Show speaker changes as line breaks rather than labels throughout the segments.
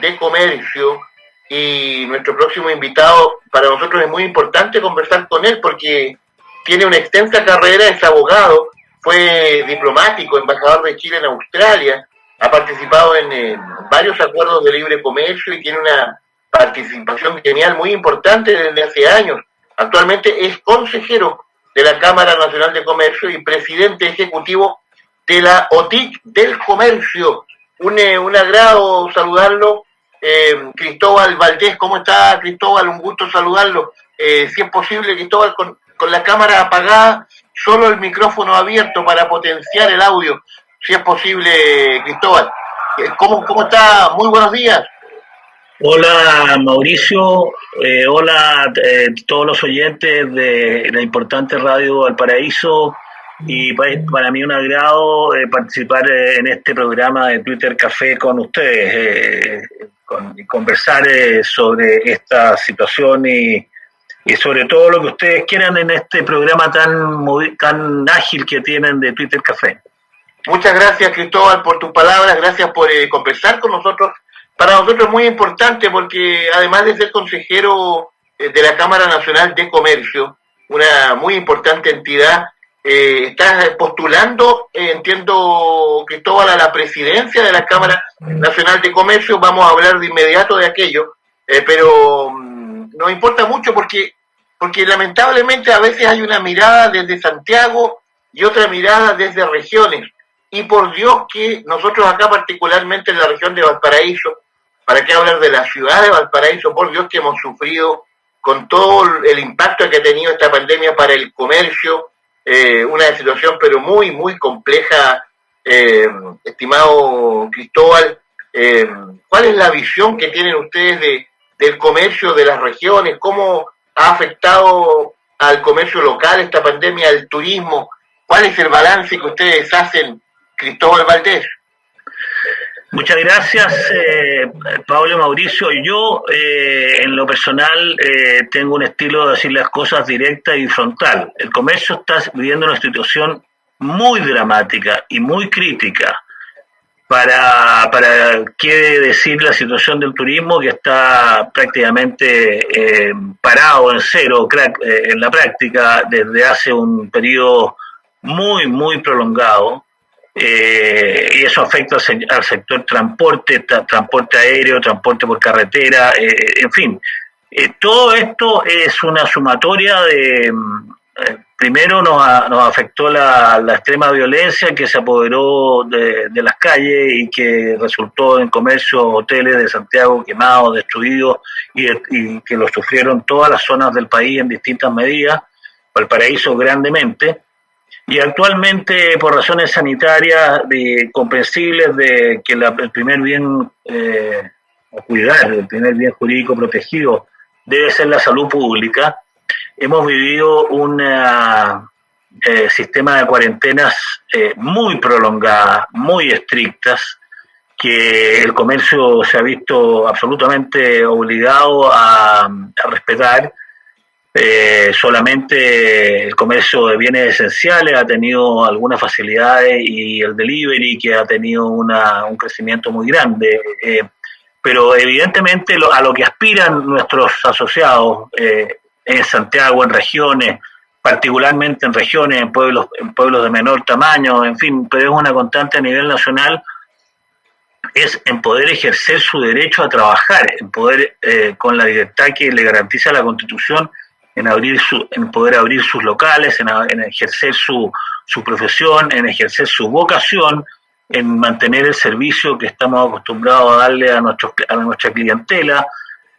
de Comercio, y nuestro próximo invitado, para nosotros es muy importante conversar con él porque tiene una extensa carrera, es abogado, fue diplomático, embajador de Chile en Australia, ha participado en varios acuerdos de libre comercio y tiene una participación gremial muy importante desde hace años. Actualmente es consejero de la Cámara Nacional de Comercio y presidente ejecutivo de la OTIC del Comercio. Un agrado saludarlo. Cristóbal Valdés, ¿cómo está, Cristóbal? Un gusto saludarlo. Si es posible, Cristóbal, con la cámara apagada, solo el micrófono abierto para potenciar el audio. Si es posible, Cristóbal. ¿Cómo está? Muy buenos días.
Hola Mauricio, hola todos los oyentes de la importante radio Valparaíso, y para mí un agrado participar en este programa de Twitter Café con ustedes, y conversar sobre esta situación y sobre todo lo que ustedes quieran en este programa tan ágil que tienen de Twitter Café.
Muchas gracias, Cristóbal, por tus palabras, gracias por conversar con nosotros. Para nosotros es muy importante porque además de ser consejero de la Cámara Nacional de Comercio, una muy importante entidad, estás postulando, entiendo, Cristóbal, a la presidencia de la Cámara Nacional de Comercio. Vamos a hablar de inmediato de aquello, pero nos importa mucho porque lamentablemente a veces hay una mirada desde Santiago y otra mirada desde regiones. Y por Dios que nosotros acá, particularmente en la región de Valparaíso, ¿para qué hablar de la ciudad de Valparaíso? Por Dios que hemos sufrido con todo el impacto que ha tenido esta pandemia para el comercio, una situación pero muy, muy compleja, estimado Cristóbal. ¿Cuál es la visión que tienen ustedes del comercio de las regiones? ¿Cómo ha afectado al comercio local esta pandemia, al turismo? ¿Cuál es el balance que ustedes hacen, Cristóbal Valdés?
Muchas gracias, Pablo Mauricio. Yo, en lo personal, tengo un estilo de decir las cosas directa y frontal. El comercio está viviendo una situación muy dramática y muy crítica. Para qué decir la situación del turismo, que está prácticamente parado en cero en la práctica desde hace un periodo muy, muy prolongado. Y eso afecta al sector transporte aéreo, transporte por carretera, en fin. Todo esto es una sumatoria de... primero nos afectó la extrema violencia que se apoderó de las calles y que resultó en comercios, hoteles de Santiago quemados, destruidos, y que lo sufrieron todas las zonas del país en distintas medidas, Valparaíso grandemente. Y actualmente, por razones sanitarias comprensibles de que el primer bien a cuidar, el primer bien jurídico protegido debe ser la salud pública, hemos vivido un sistema de cuarentenas muy prolongadas, muy estrictas, que el comercio se ha visto absolutamente obligado a respetar. Solamente el comercio de bienes esenciales ha tenido algunas facilidades, y el delivery, que ha tenido un crecimiento muy grande, pero evidentemente a lo que aspiran nuestros asociados en Santiago, en regiones, particularmente en regiones, en pueblos de menor tamaño, en fin, pero es una constante a nivel nacional, es en poder ejercer su derecho a trabajar, en poder, con la libertad que le garantiza la Constitución, en poder abrir sus locales, en ejercer su profesión, en ejercer su vocación, en mantener el servicio que estamos acostumbrados a darle a nuestra clientela.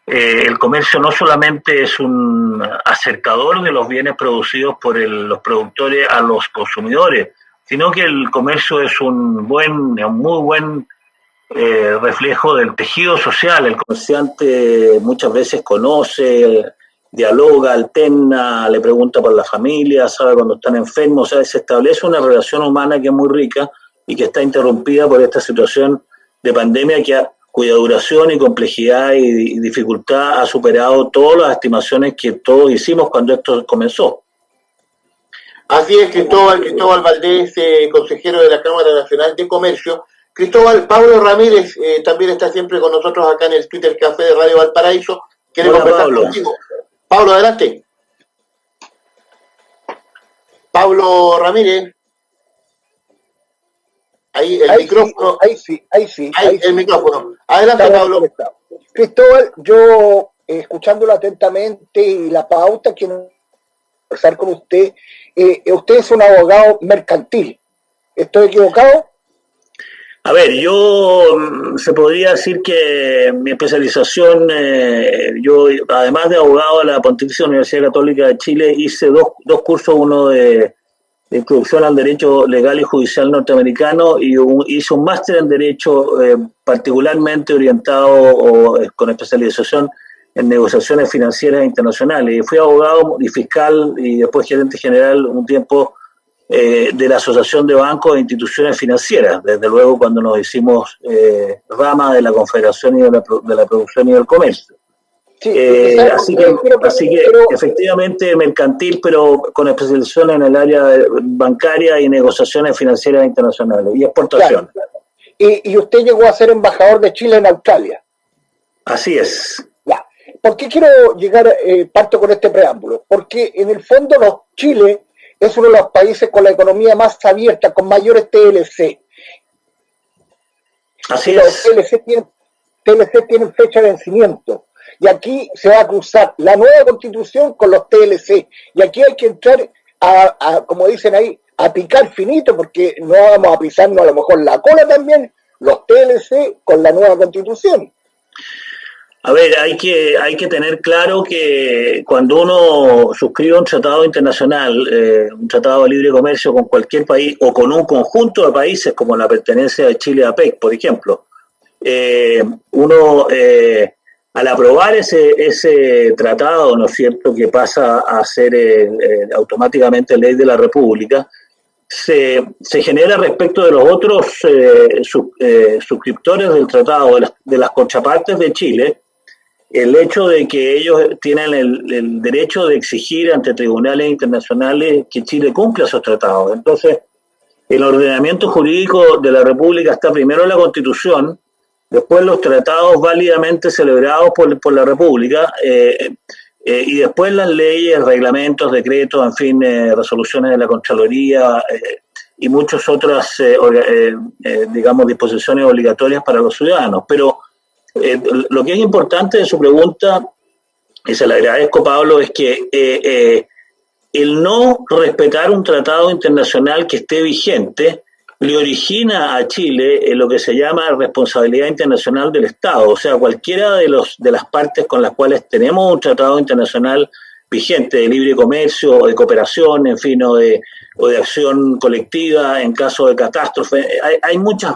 El comercio no solamente es un acercador de los bienes producidos por los productores a los consumidores, sino que el comercio es un muy buen reflejo del tejido social. El comerciante muchas veces conoce, dialoga, alterna, le pregunta por la familia, sabe cuando están enfermos, o sea, se establece una relación humana que es muy rica y que está interrumpida por esta situación de pandemia cuya duración y complejidad y dificultad ha superado todas las estimaciones que todos hicimos cuando esto comenzó.
Así es, Cristóbal Valdés, consejero de la Cámara Nacional de Comercio. Cristóbal, Pablo Ramírez también está siempre con nosotros acá en el Twitter Café de Radio Valparaíso. Quiere conversar contigo. Pablo, adelante. Pablo Ramírez. Ahí el micrófono.
Ahí sí.
El micrófono. Adelante, Pablo.
Cristóbal, yo escuchándolo atentamente y la pauta que conversar con usted, usted es un abogado mercantil. ¿Estoy equivocado?
A ver, se podría decir que mi especialización, yo además de abogado de la Pontificia Universidad Católica de Chile, hice dos cursos, uno de introducción al derecho legal y judicial norteamericano y hice un máster en derecho particularmente orientado con especialización en negociaciones financieras internacionales. Y fui abogado y fiscal y después gerente general un tiempo de la Asociación de Bancos e Instituciones Financieras, desde luego cuando nos hicimos rama de la Confederación y de la Producción y del Comercio. Sí, así que efectivamente mercantil, pero con especialización en el área bancaria y negociaciones financieras internacionales y exportación.
Claro. Y usted llegó a ser embajador de Chile en Australia.
Así es.
Ya. ¿Por qué quiero parto con este preámbulo? Porque en el fondo Chile es uno de los países con la economía más abierta, con mayores TLC.
Así
los
es.
TLC tienen fecha de vencimiento. Y aquí se va a cruzar la nueva constitución con los TLC. Y aquí hay que entrar como dicen ahí, a picar finito, porque no vamos a pisarnos a lo mejor la cola también, los TLC con la nueva constitución.
A ver, hay que tener claro que cuando uno suscribe un tratado internacional, un tratado de libre comercio con cualquier país o con un conjunto de países como la pertenencia de Chile a APEC, por ejemplo, uno al aprobar ese tratado, ¿no es cierto?, que pasa a ser automáticamente ley de la República, se genera respecto de los otros suscriptores del tratado, de las contrapartes de Chile, el hecho de que ellos tienen el derecho de exigir ante tribunales internacionales que Chile cumpla esos tratados. Entonces, el ordenamiento jurídico de la República está primero en la Constitución, después los tratados válidamente celebrados por la República, y después las leyes, reglamentos, decretos, en fin, resoluciones de la Contraloría y muchas otras, digamos, disposiciones obligatorias para los ciudadanos. Pero lo que es importante de su pregunta, y se le agradezco, Pablo, es que el no respetar un tratado internacional que esté vigente le origina a Chile lo que se llama responsabilidad internacional del Estado. O sea, cualquiera de las partes con las cuales tenemos un tratado internacional vigente de libre comercio o de cooperación, en fin, o de acción colectiva en caso de catástrofe. Hay muchos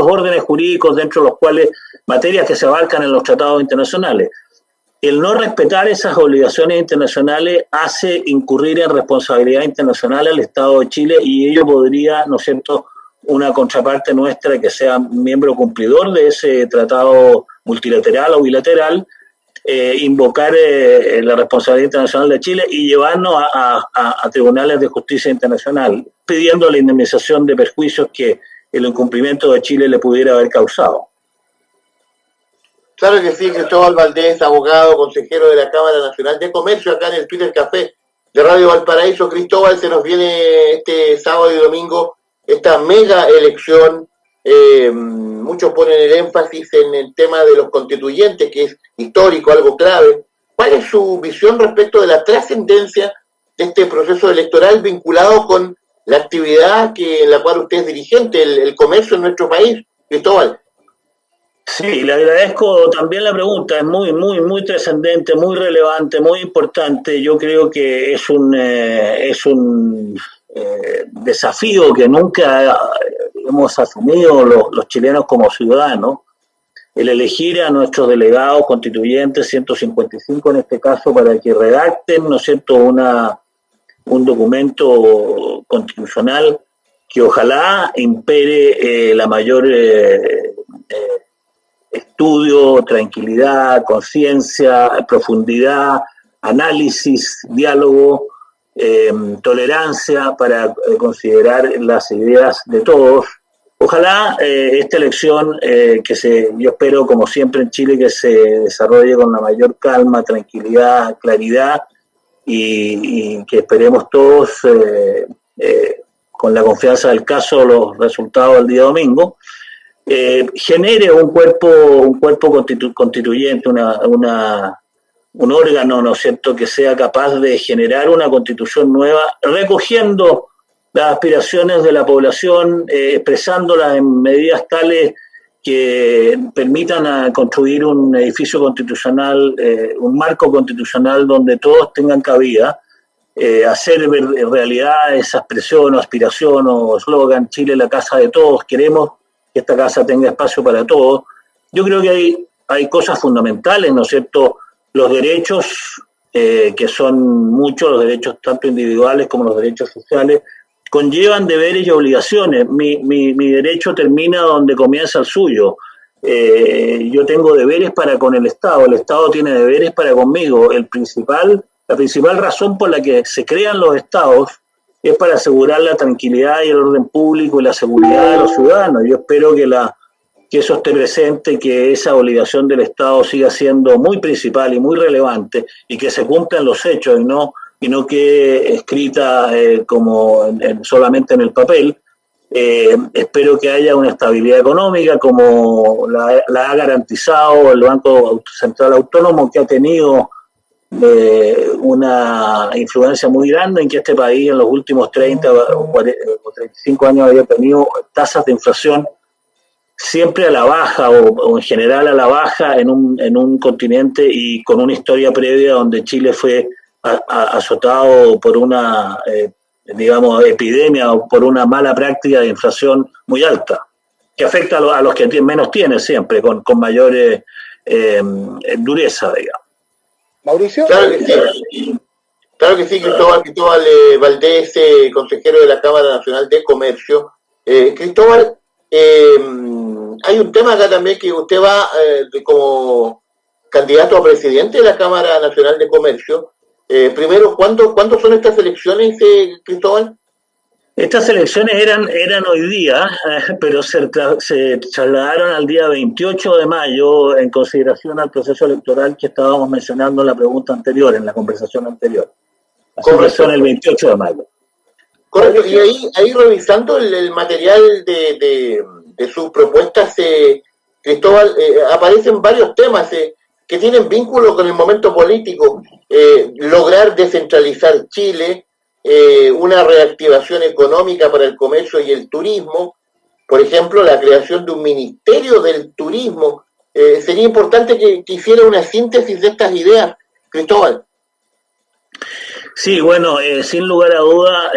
órdenes jurídicos dentro de los cuales materias que se abarcan en los tratados internacionales. El no respetar esas obligaciones internacionales hace incurrir en responsabilidad internacional al Estado de Chile, y ello podría, ¿no es cierto?, una contraparte nuestra que sea miembro cumplidor de ese tratado multilateral o bilateral, invocar la responsabilidad internacional de Chile y llevarnos a tribunales de justicia internacional, pidiendo la indemnización de perjuicios que el incumplimiento de Chile le pudiera haber causado.
Claro que sí, Cristóbal Valdés, abogado, consejero de la Cámara Nacional de Comercio, acá en el Twitter Café de Radio Valparaíso. Cristóbal, se nos viene este sábado y domingo esta mega elección. Muchos ponen el énfasis en el tema de los constituyentes, que es histórico, algo clave. ¿Cuál es su visión respecto de la trascendencia de este proceso electoral vinculado con la actividad en la cual usted es dirigente, el comercio en nuestro país, Cristóbal?
Sí, le agradezco también la pregunta, es muy, muy, muy trascendente, muy relevante, muy importante. Yo creo que es un desafío que nunca hemos asumido los chilenos como ciudadanos, el elegir a nuestros delegados constituyentes, 155 en este caso, para que redacten, ¿no es cierto?, un documento constitucional que ojalá impere la mayor estudio, tranquilidad, conciencia, profundidad, análisis, diálogo, tolerancia para considerar las ideas de todos Ojalá esta elección, yo espero, como siempre en Chile, que se desarrolle con la mayor calma, tranquilidad, claridad y que esperemos todos, con la confianza del caso, los resultados del día domingo, genere un cuerpo constituyente, un órgano, ¿no es cierto?, que sea capaz de generar una constitución nueva, recogiendo las aspiraciones de la población, expresándolas en medidas tales que permitan construir un edificio constitucional, un marco constitucional donde todos tengan cabida, hacer realidad esa expresión o aspiración o eslogan, Chile la casa de todos, queremos que esta casa tenga espacio para todos. Yo creo que hay cosas fundamentales, ¿no es cierto?, los derechos, que son muchos, los derechos tanto individuales como los derechos sociales, conllevan deberes y obligaciones. Mi derecho termina donde comienza el suyo. Yo tengo deberes para con el Estado tiene deberes para conmigo. La principal razón por la que se crean los Estados es para asegurar la tranquilidad y el orden público y la seguridad de los ciudadanos. Yo espero que eso esté presente, que esa obligación del Estado siga siendo muy principal y muy relevante y que se cumplan los hechos y no quede escrita solamente en el papel. Espero que haya una estabilidad económica como la ha garantizado el Banco Central Autónomo, que ha tenido una influencia muy grande en que este país en los últimos 30 o 35 años había tenido tasas de inflación siempre a la baja o en general a la baja en un continente y con una historia previa donde Chile fue azotado por una epidemia o por una mala práctica de inflación muy alta, que afecta a los que menos tienen siempre, con mayor dureza, digamos.
Mauricio.
Claro que sí, Cristóbal Valdés, consejero de la Cámara Nacional de Comercio. Cristóbal, hay un tema acá también que usted va como candidato a presidente de la Cámara Nacional de Comercio. Primero, ¿cuándo son estas elecciones, Cristóbal?
Estas elecciones eran hoy día, pero se trasladaron al día 28 de mayo en consideración al proceso electoral que estábamos mencionando en la pregunta anterior, en la conversación anterior. Así que son el 28 de mayo.
Correcto, y ahí revisando el material de sus propuestas, Cristóbal, aparecen varios temas que tienen vínculo con el momento político. Lograr descentralizar Chile, una reactivación económica para el comercio y el turismo, por ejemplo, la creación de un ministerio del turismo. Sería importante que hiciera una síntesis de estas ideas, Cristóbal.
Sí, bueno, sin lugar a duda,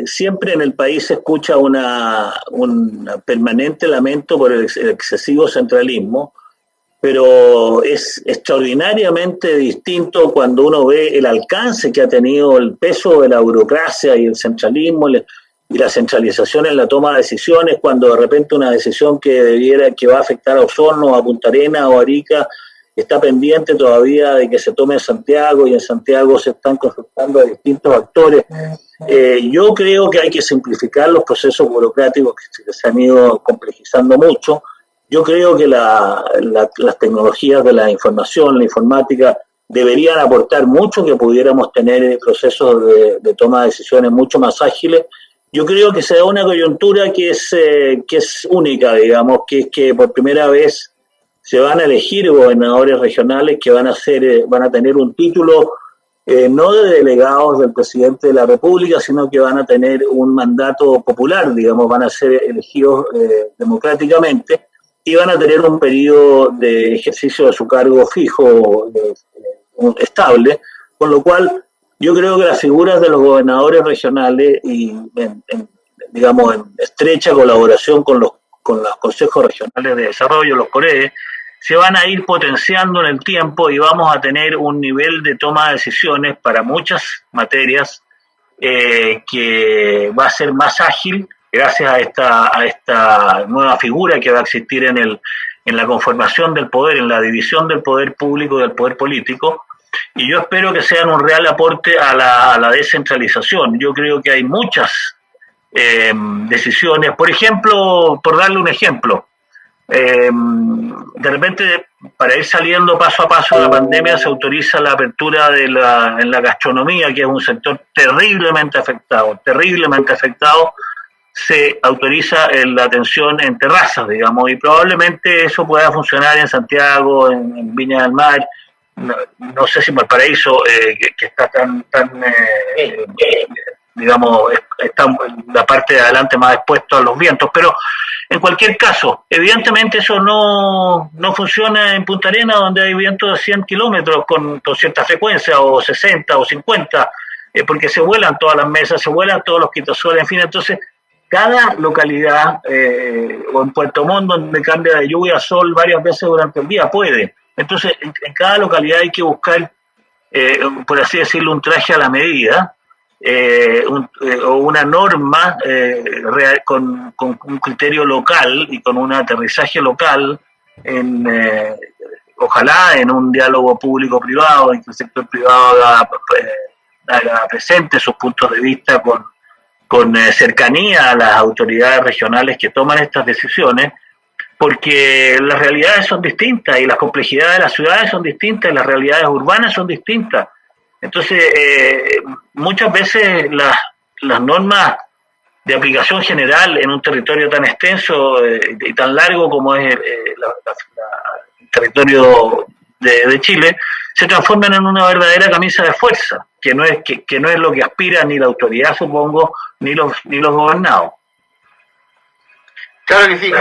siempre en el país se escucha un permanente lamento por el excesivo centralismo, pero es extraordinariamente distinto cuando uno ve el alcance que ha tenido el peso de la burocracia y el centralismo y la centralización en la toma de decisiones, cuando de repente una decisión que va a afectar a Osorno, a Punta Arenas o a Arica está pendiente todavía de que se tome en Santiago, y en Santiago se están consultando a distintos actores. Yo creo que hay que simplificar los procesos burocráticos que se han ido complejizando mucho. Yo creo que las tecnologías de la información, la informática, deberían aportar mucho, que pudiéramos tener procesos de toma de decisiones mucho más ágiles. Yo creo que se da una coyuntura que es única, digamos, que es que por primera vez se van a elegir gobernadores regionales que van a tener un título no de delegados del presidente de la República, sino que van a tener un mandato popular, digamos, van a ser elegidos democráticamente y van a tener un periodo de ejercicio de su cargo fijo, estable, con lo cual yo creo que las figuras de los gobernadores regionales y en estrecha colaboración con los consejos regionales de desarrollo, los COREDES, se van a ir potenciando en el tiempo y vamos a tener un nivel de toma de decisiones para muchas materias que va a ser más ágil gracias a esta nueva figura que va a existir en la conformación del poder, en la división del poder público y del poder político, y yo espero que sean un real aporte a la descentralización. Yo creo que hay muchas decisiones. Por ejemplo, por darle un ejemplo, de repente, para ir saliendo paso a paso de la pandemia, se autoriza la apertura en la gastronomía, que es un sector terriblemente afectado, se autoriza la atención en terrazas, digamos, y probablemente eso pueda funcionar en Santiago, en Viña del Mar, no sé si en Valparaíso, que está digamos, está la parte de adelante más expuesto a los vientos, pero en cualquier caso, evidentemente eso no funciona en Punta Arenas, donde hay vientos de 100 kilómetros con cierta frecuencia, o 60 o 50, porque se vuelan todas las mesas, se vuelan todos los quitasuelos, en fin, entonces cada localidad, o en Puerto Montt, donde cambia de lluvia a sol varias veces durante el día, puede. Entonces, en cada localidad hay que buscar, por así decirlo, un traje a la medida, o una norma con un criterio local y con un aterrizaje local, ojalá en un diálogo público-privado, en que el sector privado haga presente sus puntos de vista con cercanía a las autoridades regionales que toman estas decisiones, porque las realidades son distintas y las complejidades de las ciudades son distintas y las realidades urbanas son distintas. Entonces, muchas veces las normas de aplicación general en un territorio tan extenso y tan largo como es el territorio de Chile, se transforman en una verdadera camisa de fuerza, que no es lo que aspira ni la autoridad, supongo, ni los gobernados.
Claro que sí,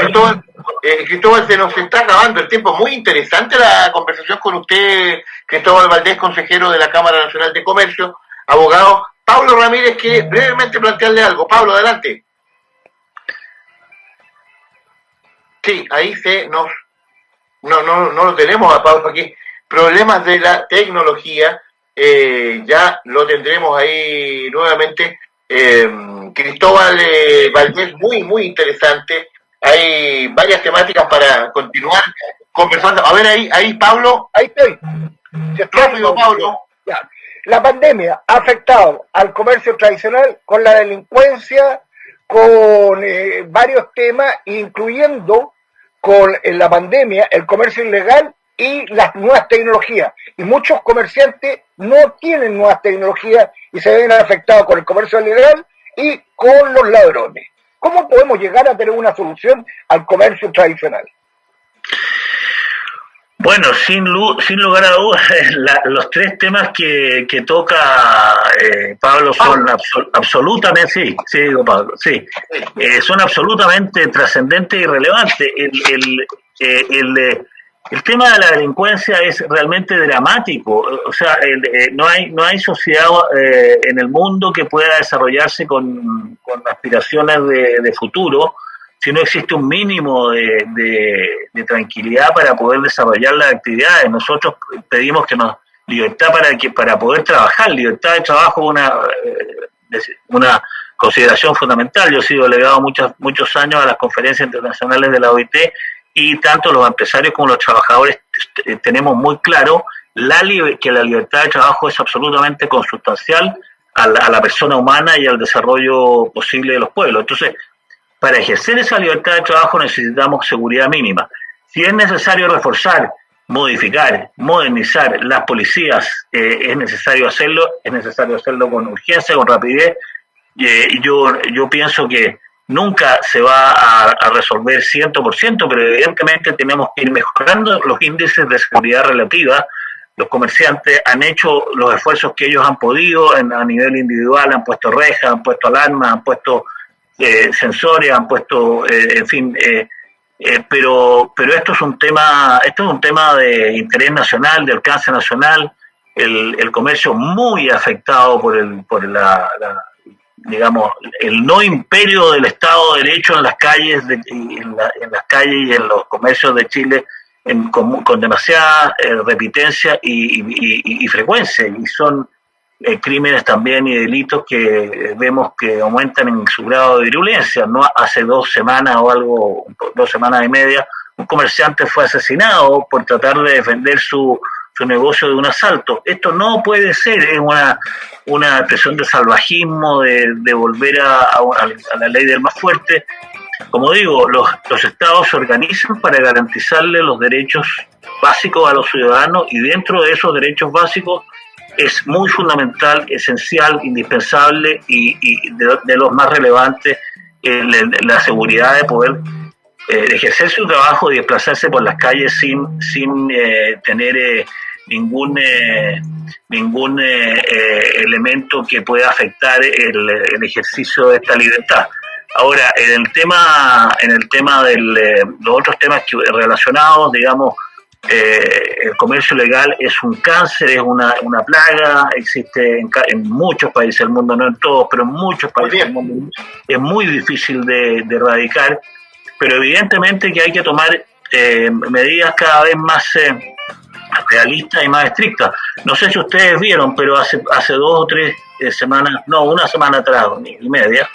Cristóbal, se nos está acabando el tiempo. Muy interesante la conversación con usted, Cristóbal Valdés, consejero de la Cámara Nacional de Comercio, abogado. Pablo Ramírez quiere brevemente plantearle algo. Pablo, adelante. Sí, ahí no lo tenemos a Pablo aquí. Problemas de la tecnología, ya lo tendremos ahí nuevamente. Cristóbal Valdés, muy, muy interesante. Hay varias temáticas para continuar conversando. A ver, ahí Pablo.
Ahí estoy.
Rápido, Pablo.
Ya. La pandemia ha afectado al comercio tradicional con la delincuencia, con varios temas, incluyendo en la pandemia el comercio ilegal y las nuevas tecnologías. Y muchos comerciantes no tienen nuevas tecnologías y se ven afectados con el comercio ilegal y con los ladrones. ¿Cómo podemos llegar a tener una solución al comercio tradicional?
Bueno, sin lugar a dudas, los tres temas que toca Pablo son absolutamente, sí, Pablo, sí, son absolutamente trascendentes y relevantes. El tema de la delincuencia es realmente dramático. O sea, no hay sociedad en el mundo que pueda desarrollarse con aspiraciones de futuro si no existe un mínimo de tranquilidad para poder desarrollar las actividades. Nosotros pedimos que nos libertad para poder trabajar. Libertad de trabajo es una consideración fundamental. Yo he sido delegado muchos años a las conferencias internacionales de la OIT, y tanto los empresarios como los trabajadores tenemos muy claro que la libertad de trabajo es absolutamente consustancial a la persona humana y al desarrollo posible de los pueblos. Entonces, para ejercer esa libertad de trabajo necesitamos seguridad mínima. Si es necesario reforzar, modificar, modernizar las policías, es necesario hacerlo con urgencia, con rapidez. Yo pienso que nunca se va a resolver 100%, pero evidentemente tenemos que ir mejorando los índices de seguridad relativa. Los comerciantes han hecho los esfuerzos que ellos han podido a nivel individual, han puesto rejas, han puesto alarmas, han puesto sensores, han puesto, en fin, pero esto es un tema de interés nacional, de alcance nacional. El comercio muy afectado por digamos, el no imperio del Estado de Derecho en las calles, en las calles y en los comercios de Chile, con demasiada repitencia y frecuencia, y son crímenes también y delitos que vemos que aumentan en su grado de virulencia. No hace 2 semanas o algo, 2 semanas y media, un comerciante fue asesinado por tratar de defender su su negocio de un asalto. Esto no puede ser, es una expresión de salvajismo, de volver a la ley del más fuerte. Como digo, los estados se organizan para garantizarle los derechos básicos a los ciudadanos, y dentro de esos derechos básicos es muy fundamental, esencial, indispensable y de los más relevantes la seguridad de poder ejercer su trabajo y desplazarse por las calles sin tener ningún elemento que pueda afectar el ejercicio de esta libertad. Ahora, en el tema de los otros temas relacionados, digamos, el comercio ilegal es un cáncer, es una plaga, existe en muchos países del mundo, no en todos, pero en muchos países del mundo es muy difícil de erradicar, pero evidentemente que hay que tomar medidas cada vez más realistas y más estrictas. No sé si ustedes vieron, pero hace 2 o 3 semanas, no, una semana atrás y media,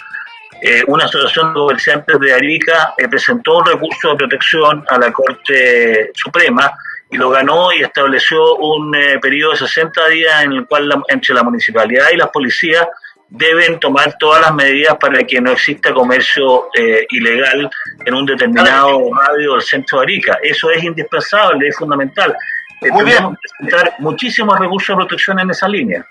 una asociación de comerciantes de Arica presentó un recurso de protección a la Corte Suprema y lo ganó, y estableció un periodo de 60 días en el cual entre la municipalidad y las policías deben tomar todas las medidas para que no exista comercio ilegal en un determinado radio del centro de Arica. Eso es indispensable, es fundamental. Tenemos que presentar muchísimos recursos de protección en esa línea.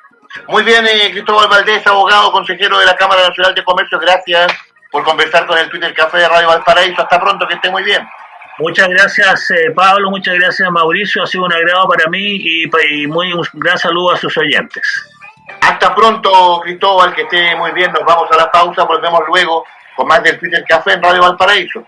Muy bien, Cristóbal Valdés, abogado, consejero de la Cámara Nacional de Comercio, gracias por conversar con el Twitter Café de Radio Valparaíso. Hasta pronto, que esté muy bien.
Muchas gracias, Pablo, muchas gracias, Mauricio. Ha sido un agrado para mí y un gran saludo a sus oyentes.
Hasta pronto, Cristóbal, que esté muy bien. Nos vamos a la pausa, volvemos luego con más del Twitter Café en Radio Valparaíso.